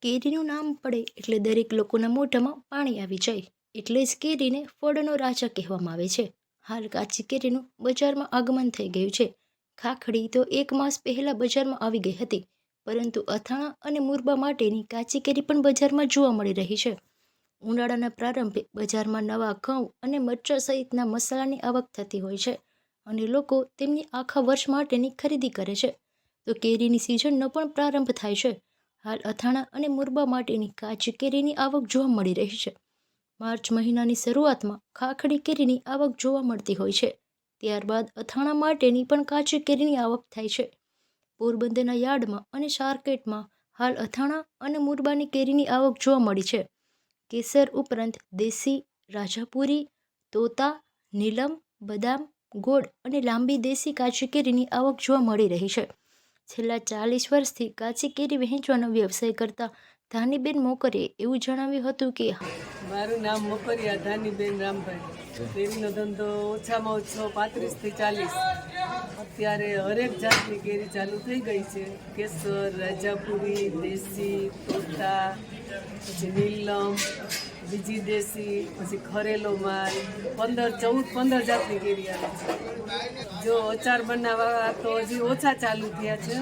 કેરીનું નામ પડે એટલે દરેક લોકોના મોઢામાં પાણી આવી જાય. એટલે જ કેરીને ફળનો રાજા કહેવામાં આવે છે. હાલ કાચી કેરીનું બજારમાં આગમન થઈ ગયું છે. ખાખડી તો 1 માસ પહેલા બજારમાં આવી ગઈ હતી, પરંતુ અથાણા અને મુરબા માટેની કાચી કેરી પણ બજારમાં જોવા મળી રહી છે. ઉનાળાના પ્રારંભે બજારમાં નવા ઘઉં અને મરચાં સહિતના મસાલાની આવક થતી હોય છે, અને લોકો તેમની આખા વર્ષ માટેની ખરીદી કરે છે. તો કેરીની સિઝનનો પણ પ્રારંભ થાય છે. હાલ અથાણા અને મુરબા માટેની કાચી કેરીની આવક જોવા મળી રહી છે. માર્ચ મહિનાની શરૂઆતમાં ખાખડી કેરીની આવક જોવા મળતી હોય છે. ત્યારબાદ અથાણા માટેની પણ કાચી કેરીની આવક થાય છે. પોરબંદરના યાર્ડમાં અને માર્કેટમાં હાલ અથાણા અને મુરબાની કેરીની આવક જોવા મળી છે. કેસર ઉપરાંત દેશી, રાજાપુરી, તોતા, નીલમ, બદામ, ગોળ અને લાંબી દેશી કાચી કેરીની આવક જોવા મળી રહી છે. છેલ્લા 40 વર્ષથી કાચી કેરી વહેંચવાનો વ્યવસાય કરતા ધાનીબેન મોકરીએ એવું જણાવ્યું હતું કે મારું નામ મોકરિયા ધાનીબેન રામભાઈ. કેરીનો ધંધો ઓછામાં ઓછો 35 થી 40. અત્યારે હરેક જાતની કેરી ચાલુ થઈ ગઈ છે. કેસર, રાજાપુરી, દેશી, તોતા, પછી નીલમ, બીજી દેશી, પછી ખરેલો માલ, 15 જાતની કેરી આવે છે. જો અચાર બનાવવા તો હજી ઓછા ચાલુ થયા છે.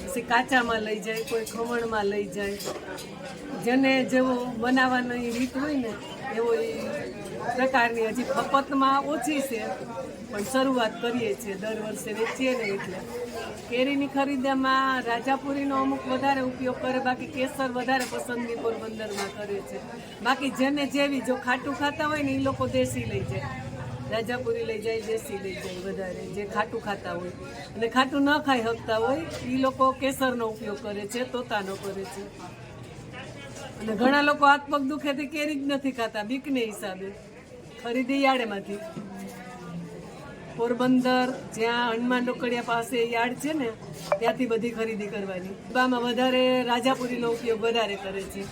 પછી કાચામાં લઈ જાય, કોઈ ખમણમાં લઈ જાય. જેને જેવો બનાવવાની રીત હોય ને એવો એ પ્રકારની હજી ખપતમાં ઓછી છે, પણ શરૂઆત કરીએ છીએ. દર વર્ષે વેચીએ ને એટલે કેરીની ખરીદીમાં રાજાપુરીનો અમુક વધારે ઉપયોગ કરે, બાકી કેસર વધારે પસંદગી પોરબંદરમાં કરે છે. બાકી જેને જેવી જો ખાટું ખાતા હોય ને એ લોકો દેશી લઈ જાય, રાજાપુરી લઈ જાય, દેશી લઈ જાય. વધારે જે ખાટું ખાતા હોય અને ખાટું ન ખાઈ શકતા હોય એ લોકો કેસરનો ઉપયોગ કરે છે, તોતાનો કરે છે. અને ઘણા લોકો હાથ પગ દુખેથી કેરી જ નથી ખાતા, બીકને હિસાબે. ખરીદી યાર્ડમાંથી પોરબંદર જ્યાં હનુમાન ડોકડિયા પાસે યાર્ડ છે ને ત્યાંથી બધી ખરીદી કરવાની. બામાં વધારે રાજાપુરીનો ઉપયોગ વધારે કરે છે.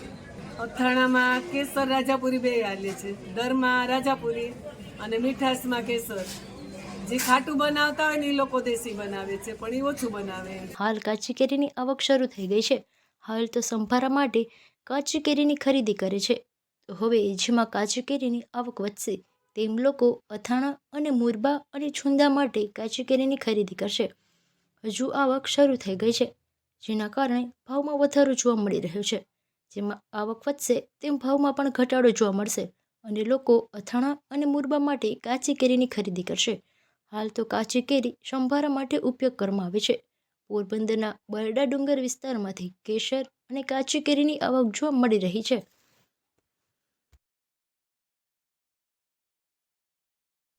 અથાણામાં કેસર રાજાપુરી બે હાલે છે. દરમાં રાજાપુરી અને મીઠાશમાં કેસર. જે ખાટું બનાવતા હોય ને એ લોકો દેશી બનાવે છે, પણ એ ઓછું બનાવે. હાલ કાચી કેરીની આવક શરૂ થઈ ગઈ છે. હાલ તો સંભારા માટે કાચી કેરીની ખરીદી કરે છે. તો હવે જેમાં કાચી કેરીની આવક વધશે તેમ લોકો અથાણા અને મુરબા અને છુંદા માટે કાચી કેરીની ખરીદી કરશે. હજુ આવક શરૂ થઈ ગઈ છે, જેના કારણે ભાવમાં વધારો જોવા મળી રહ્યો છે. જેમાં આવક વધશે તેમ ભાવમાં પણ ઘટાડો જોવા મળશે, અને લોકો અથાણા અને મુરબા માટે કાચી કેરીની ખરીદી કરશે. હાલ તો કાચી કેરી સંભારા માટે ઉપયોગ કરવામાં આવે છે. પોરબંદરના બરડા ડુંગર વિસ્તારમાંથી કેસર અને કાચી કેરીની આવક જોવા મળી રહી છે.